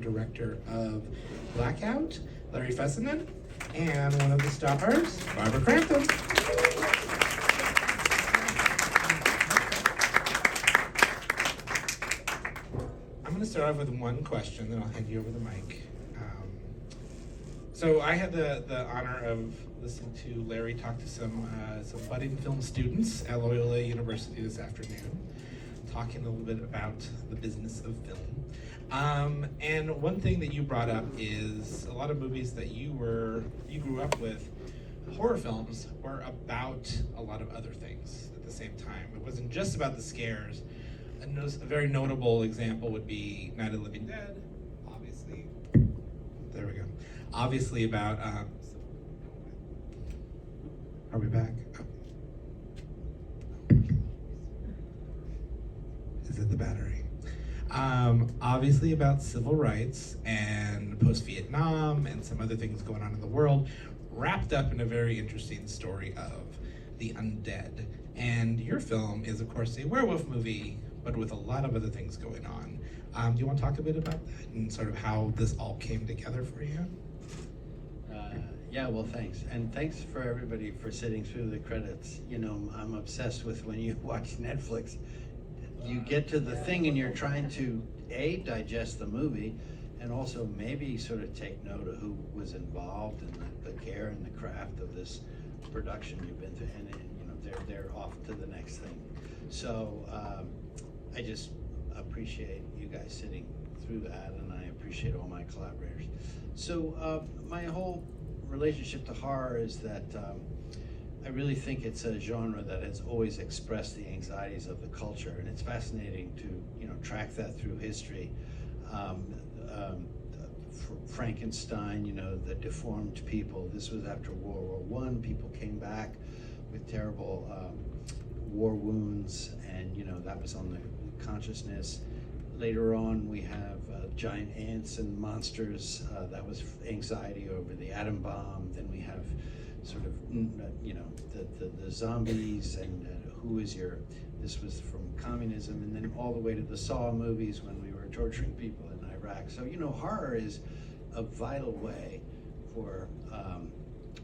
Director of Blackout, Larry Fessenden, and one of the stars, Barbara Crampton. I'm going to start off with one question, then I'll hand you over the mic. So I had the honor of listening to Larry talk to some budding film students at Loyola University this afternoon, talking a little bit about the business of film. And one thing that you brought up is a lot of movies that you grew up with, horror films, were about a lot of other things at the same time. It wasn't just about the scares. A very notable example would be Night of the Living Dead, obviously. There we go. Obviously about, are we back? Oh. Is it the battery? Obviously about civil rights and post-Vietnam and some other things going on in the world, wrapped up in a very interesting story of the undead. And your film is, of course, a werewolf movie, but with a lot of other things going on. Do you want to talk a bit about that and sort of how this all came together for you? Yeah, well, thanks. And thanks for everybody for sitting through the credits. You know, I'm obsessed with when you watch Netflix, you get to the thing and you're trying to, A, digest the movie, and also maybe sort of take note of who was involved in the care and the craft of this production you've been through. And you know, they're off to the next thing. So I just appreciate you guys sitting through that, and I appreciate all my collaborators. So my whole relationship to horror is that I really think it's a genre that has always expressed the anxieties of the culture, and it's fascinating to track that through history. Frankenstein, the deformed people. This was after World War I. People came back with terrible war wounds, and that was on the consciousness. Later on, we have giant ants and monsters. That was anxiety over the atom bomb. Then we have sort of, the zombies and who is your, this was from communism, and then all the way to the Saw movies when we were torturing people in Iraq. So, horror is a vital way for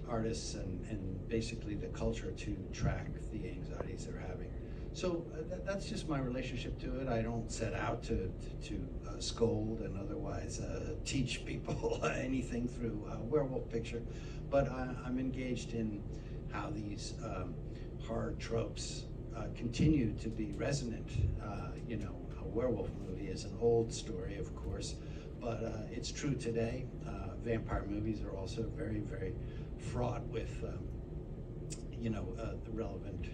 artists and basically the culture to track the anxieties they're having. So that's just my relationship to it. I don't set out to scold and otherwise teach people anything through a werewolf picture, but I'm engaged in how these horror tropes continue to be resonant. A werewolf movie is an old story, of course, but it's true today. Vampire movies are also very, very fraught with the relevant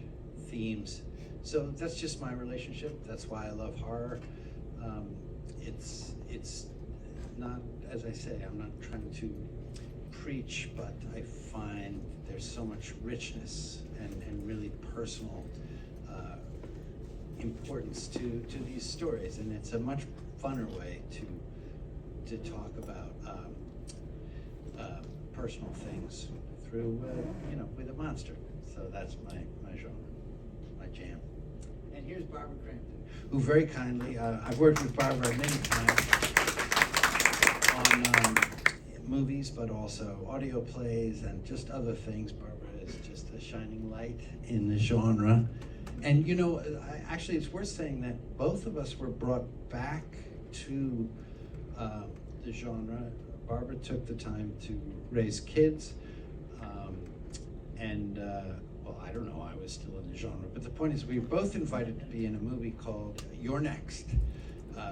themes. So that's just my relationship. That's why I love horror. It's not, as I say, I'm not trying to preach, but I find there's so much richness and really personal importance to these stories, and it's a much funner way to talk about personal things through with a monster. So that's my genre, my jam. And here's Barbara Crampton, who very kindly, I've worked with Barbara many times on movies, but also audio plays and just other things. Barbara is just a shining light in the genre. And actually it's worth saying that both of us were brought back to the genre. Barbara took the time to raise kids, well, I don't know, I was still in the genre, but the point is we were both invited to be in a movie called You're Next,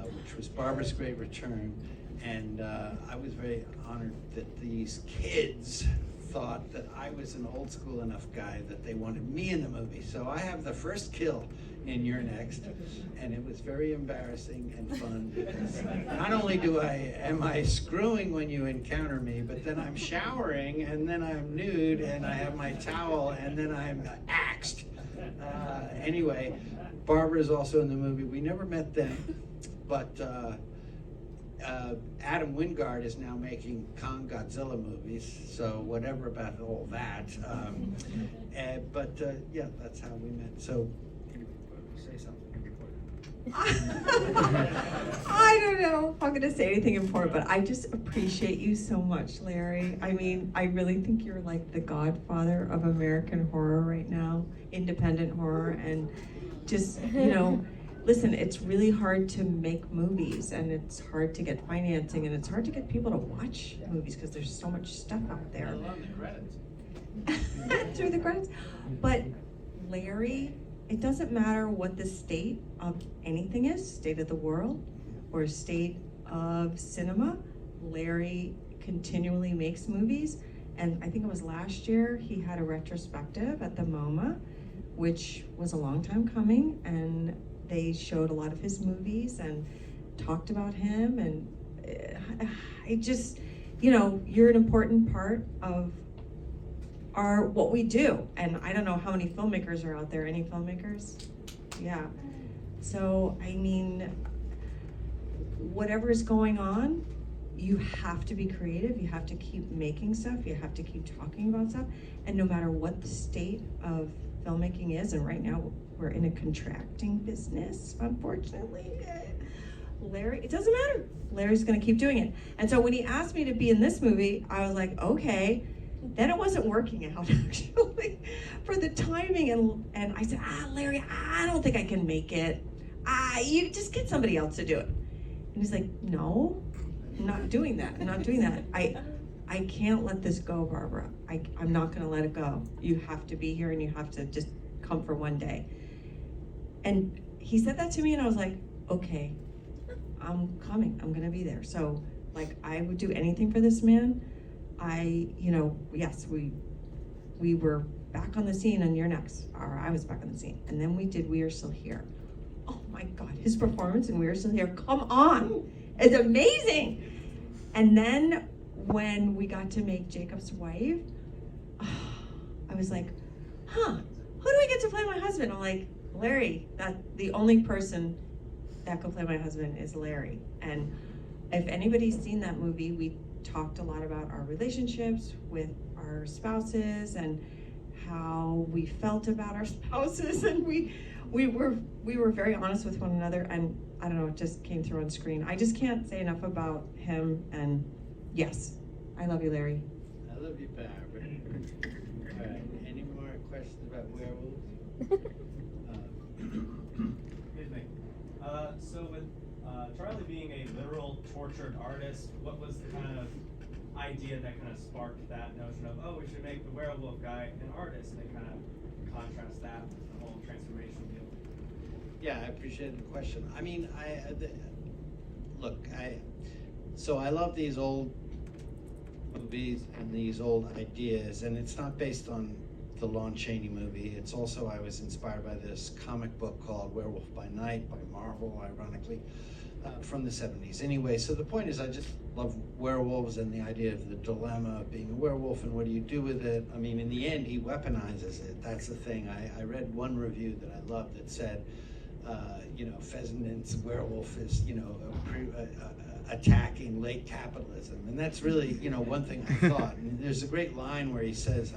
which was Barbara's great return, and I was very honored that these kids thought that I was an old school enough guy that they wanted me in the movie. So I have the first kill in You're Next, and it was very embarrassing and fun because not only am I screwing when you encounter me, but then I'm showering, and then I'm nude, and I have my towel, and then I'm axed. Anyway, Barbara's also in the movie. We never met then, but Adam Wingard is now making Kong Godzilla movies, so whatever about all that. Yeah, that's how we met. So, say something before that. I don't know if I'm gonna say anything important, but I just appreciate you so much, Larry. I mean, I really think you're like the godfather of American horror right now, independent horror, and just, listen, it's really hard to make movies, and it's hard to get financing, and it's hard to get people to watch movies because there's so much stuff out there. I love the credits. Through the credits. But Larry, it doesn't matter what the state of anything is, state of the world or state of cinema, Larry continually makes movies. And I think it was last year, he had a retrospective at the MoMA, which was a long time coming, and they showed a lot of his movies and talked about him. And I just, you're an important part of what we do. And I don't know how many filmmakers are out there. Any filmmakers? Yeah. So, I mean, whatever is going on, you have to be creative. You have to keep making stuff. You have to keep talking about stuff. And no matter what the state of filmmaking is, and right now we're in a contracting business, unfortunately, Larry, it doesn't matter. Larry's gonna keep doing it. And so when he asked me to be in this movie, I was like, okay. Then it wasn't working out, actually, for the timing. And I said, Larry, I don't think I can make it. You just get somebody else to do it. And he's like, no, I'm not doing that. I'm not doing that. I can't let this go, Barbara. I'm not gonna let it go. You have to be here and you have to just come for one day. And he said that to me and I was like, okay, I'm coming, I'm gonna be there. So like, I would do anything for this man. Yes, we were back on the scene and you're next, or I was back on the scene. And then we did We Are Still Here. Oh my God, his performance in We Are Still Here, come on, it's amazing. And then when we got to make Jacob's Wife, I was like, who do I get to play my husband? I'm like, Larry, the only person that could play my husband is Larry. And if anybody's seen that movie, we talked a lot about our relationships with our spouses and how we felt about our spouses, and we were very honest with one another, and I don't know, it just came through on screen. I just can't say enough about him, and yes, I love you, Larry. I love you, Barbara. All right, any more questions about werewolves? Excuse me. So with Charlie being a literal tortured artist, what was the kind of idea that kind of sparked that notion of, we should make the werewolf guy an artist, and kind of contrast that with the whole transformation deal? Yeah, I appreciate the question. I mean, so I love these old movies and these old ideas, and it's not based on the Lon Chaney movie. It's also, I was inspired by this comic book called Werewolf by Night by Marvel, ironically, from the 70s. Anyway, so the point is I just love werewolves and the idea of the dilemma of being a werewolf and what do you do with it. I mean, in the end, he weaponizes it. That's the thing. I read one review that I loved that said, Fessenden's werewolf is, attacking late capitalism. And that's really, one thing I thought. And there's a great line where he says,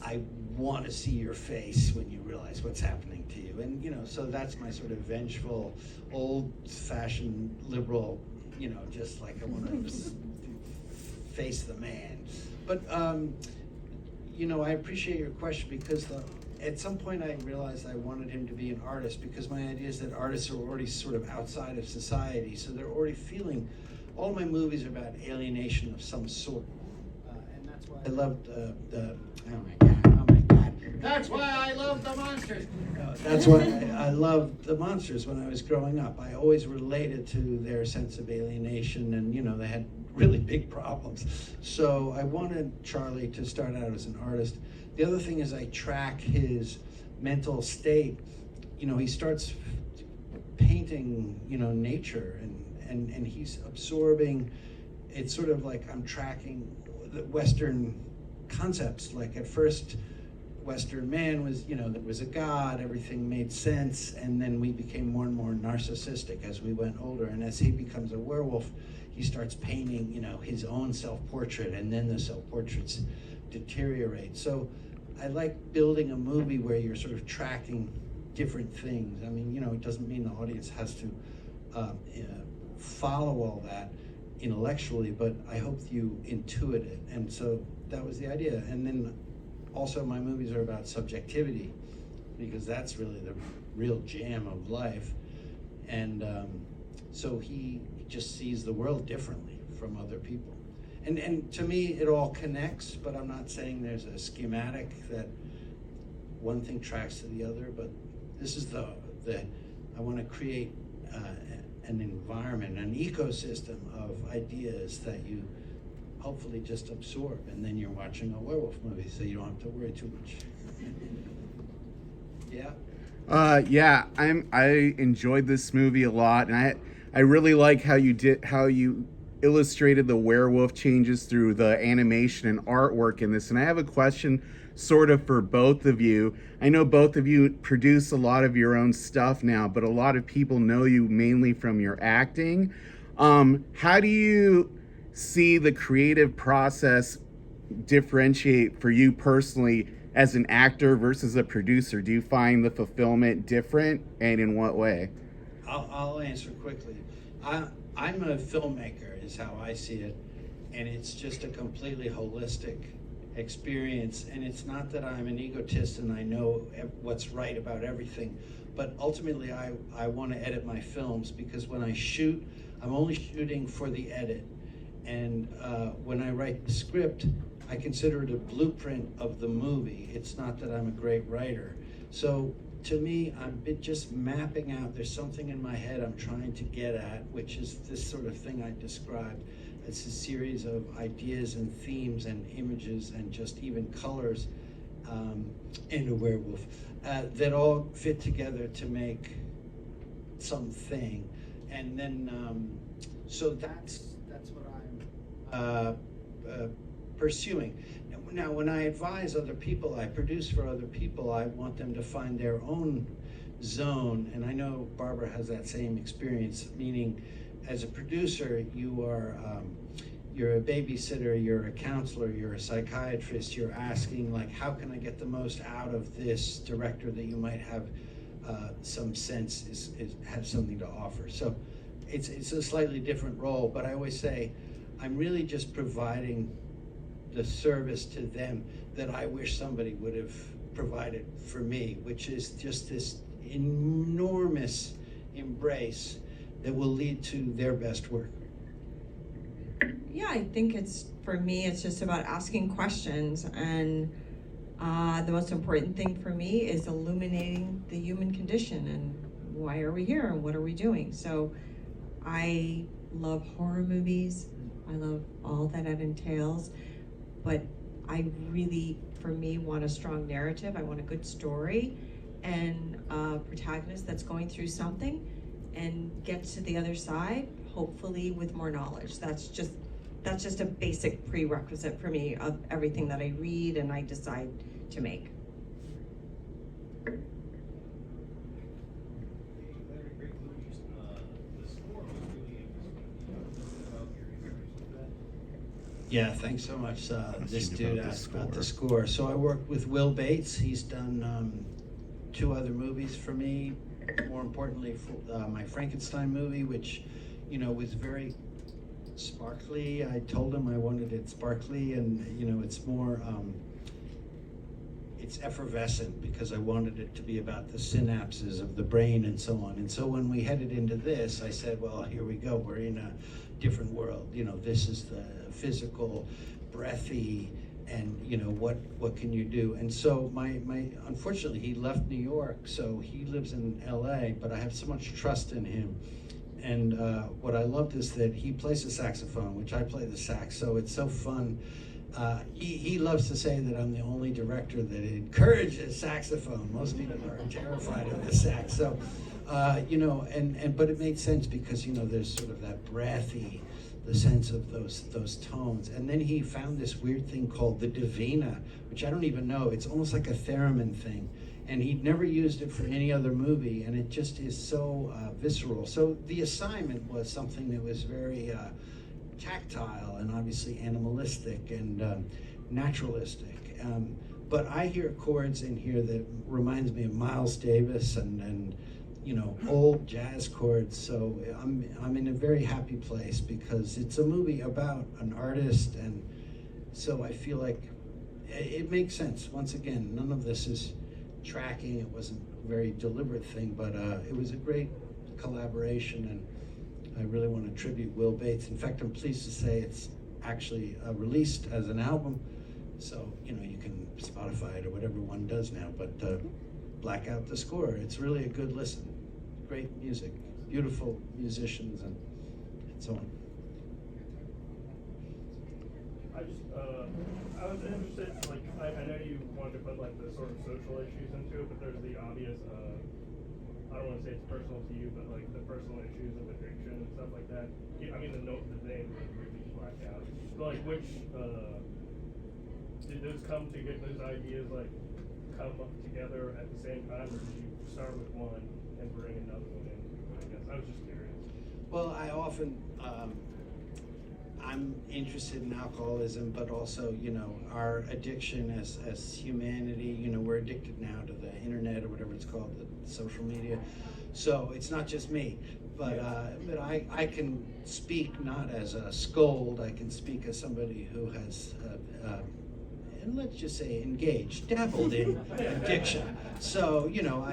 I want to see your face when you realize what's happening to you. And, so that's my sort of vengeful, old-fashioned liberal, just like I want to face the man. But, I appreciate your question because at some point I realized I wanted him to be an artist because my idea is that artists are already sort of outside of society, so they're already feeling, all my movies are about alienation of some sort. And that's why I loved oh my God. That's why I love the monsters. That's why I loved the monsters when I was growing up. I always related to their sense of alienation and, they had really big problems. So I wanted Charlie to start out as an artist. The other thing is I track his mental state. He starts painting, nature and he's absorbing. It's sort of like I'm tracking the Western concepts. Like at first, Western man was, there was a God, everything made sense, and then we became more and more narcissistic as we went older. And as he becomes a werewolf, he starts painting, his own self-portrait, and then the self-portraits deteriorate. So I like building a movie where you're sort of tracking different things. I mean, it doesn't mean the audience has to follow all that intellectually, but I hope you intuit it. And so that was the idea. And then also my movies are about subjectivity, because that's really the real jam of life. And so he just sees the world differently from other people. And to me, it all connects, but I'm not saying there's a schematic that one thing tracks to the other, but this is I want to create an environment, an ecosystem of ideas that you hopefully just absorb, and then you're watching a werewolf movie, so you don't have to worry too much. Yeah. Yeah, I enjoyed this movie a lot, and I really like how you illustrated the werewolf changes through the animation and artwork in this. And I have a question sort of for both of you. I know both of you produce a lot of your own stuff now, but a lot of people know you mainly from your acting. How do you see the creative process differentiate for you personally as an actor versus a producer? Do you find the fulfillment different, and in what way? I'll answer quickly. I'm a filmmaker, is how I see it, and it's just a completely holistic experience. And it's not that I'm an egotist and I know what's right about everything, but ultimately I want to edit my films, because when I shoot, I'm only shooting for the edit. And when I write the script, I consider it a blueprint of the movie. It's not that I'm a great writer. So to me, I'm just mapping out, there's something in my head I'm trying to get at, which is this sort of thing I described. It's a series of ideas and themes and images and just even colors in a werewolf that all fit together to make something. And then, so that's what I'm pursuing. Now, when I advise other people, I produce for other people, I want them to find their own zone. And I know Barbara has that same experience, meaning as a producer, you're a babysitter, you're a counselor, you're a psychiatrist, you're asking, like, how can I get the most out of this director that you might have some sense have something to offer. So it's a slightly different role, but I always say, I'm really just providing the service to them that I wish somebody would have provided for me, which is just this enormous embrace that will lead to their best work. Yeah, I think for me, it's just about asking questions, and the most important thing for me is illuminating the human condition and why are we here and what are we doing. So I love horror movies. I love all that it entails. But I really, for me, want a strong narrative. I want a good story and a protagonist that's going through something and get to the other side, hopefully with more knowledge. That's just a basic prerequisite for me of everything that I read and I decide to make. Yeah, thanks so much. This dude asked about the score. So I worked with Will Bates. He's done 2 other movies for me. More importantly, my Frankenstein movie, which, was very sparkly. I told him I wanted it sparkly, and it's more, it's effervescent, because I wanted it to be about the synapses of the brain and so on. And so when we headed into this, I said, well, here we go. We're in a different world. This is the physical, breathy, and what can you do? And so my unfortunately, he left New York, so he lives in LA, but I have so much trust in him. And what I loved is that he plays the saxophone, which I play the sax, so it's so fun. He loves to say that I'm the only director that encourages saxophone. Most people are terrified of the sax. So, but it made sense because, there's sort of that breathy, the sense of those tones. And then he found this weird thing called the Divina, which I don't even know. It's almost like a theremin thing. And he'd never used it for any other movie, and it just is so visceral. So the assignment was something that was very tactile and obviously animalistic and naturalistic. but I hear chords in here that reminds me of Miles Davis and you know, old jazz chords. So I'm in a very happy place because it's a movie about an artist, and so I feel like it makes sense. Once again, none of this is tracking. It wasn't a very deliberate thing, but it was a great collaboration, and I really want to tribute Will Bates. In fact, I'm pleased to say it's actually released as an album, so you know, you can Spotify it or whatever one does now, but Blackout, the score, it's really a good listen. Great music, beautiful musicians, and so on. I was interested, like, I know you wanted to put like the sort of social issues into it, but there's the obvious, I don't want to say it's personal to you, but like the personal issues of addiction and stuff like that. Yeah, I mean, the name of the movie is Blackout. So like, which, did those come to get those ideas like come up together at the same time, or did you start with one and bring another one in? I guess I was just curious. Well, I often, I'm interested in alcoholism, but also, you know, our addiction as humanity. You know, we're addicted now to the internet or whatever it's called, the social media. So it's not just me, but I can speak not as a scold. I can speak as somebody who has, and let's just say engaged, dabbled in addiction. So, you know,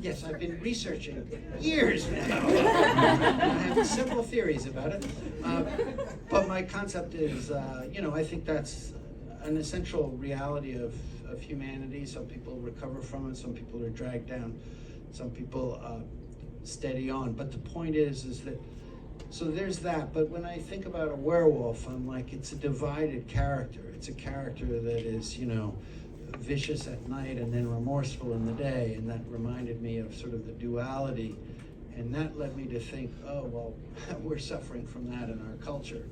yes, I've been researching years now. I have several theories about it. But my concept is, you know, I think that's an essential reality of humanity. Some people recover from it, some people are dragged down, some people steady on. But the point is that, so there's that. But when I think about a werewolf, I'm like, it's a divided character. It's a character that is, you know, vicious at night and then remorseful in the day, and that reminded me of sort of the duality, and that led me to think, oh well, we're suffering from that in our culture.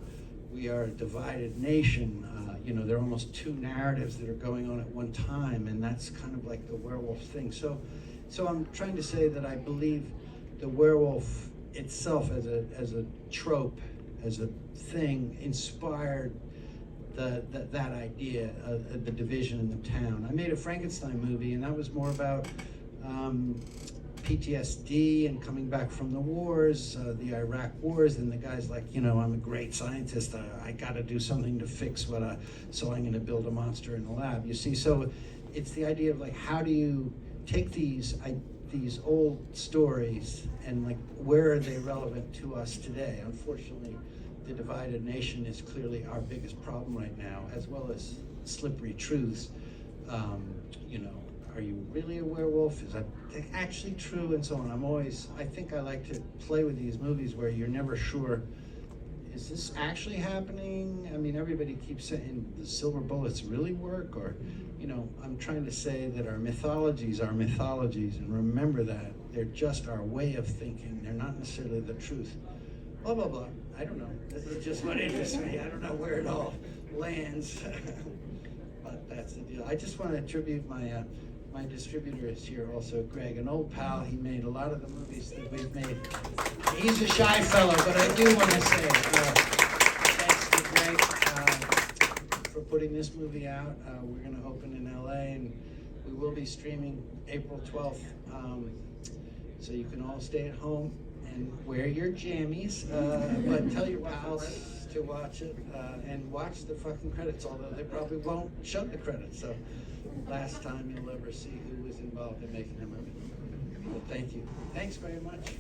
We are a divided nation. You know, there are almost two narratives that are going on at one time, and that's kind of like the werewolf thing. So I'm trying to say that I believe the werewolf itself as a trope, as a thing, inspired that idea of the division in the town. I made a Frankenstein movie, and that was more about PTSD and coming back from the wars, the Iraq wars, and the guy's like, you know, I'm a great scientist, I gotta do something to fix so I'm gonna build a monster in the lab. You see, so it's the idea of like, how do you take these old stories and like, where are they relevant to us today? Unfortunately, the divided nation is clearly our biggest problem right now, as well as slippery truths. You know, are you really a werewolf? Is that actually true? And so on. I think I like to play with these movies where you're never sure, is this actually happening? I mean, everybody keeps saying the silver bullets really work, or, you know, I'm trying to say that our mythologies are mythologies, and remember that. They're just our way of thinking. They're not necessarily the truth. Blah, blah, blah. I don't know. This is just what interests me. I don't know where it all lands. But that's the deal. I just want to attribute my distributor is here also, Greg, an old pal. He made a lot of the movies that we've made. He's a shy fellow, but I do want to say thanks to Greg for putting this movie out. We're going to open in LA, and we will be streaming April 12th. So you can all stay at home and wear your jammies, but tell your pals to watch it, and watch the fucking credits, although they probably won't show the credits, so last time you'll ever see who was involved in making the movie. Well, thank you. Thanks very much.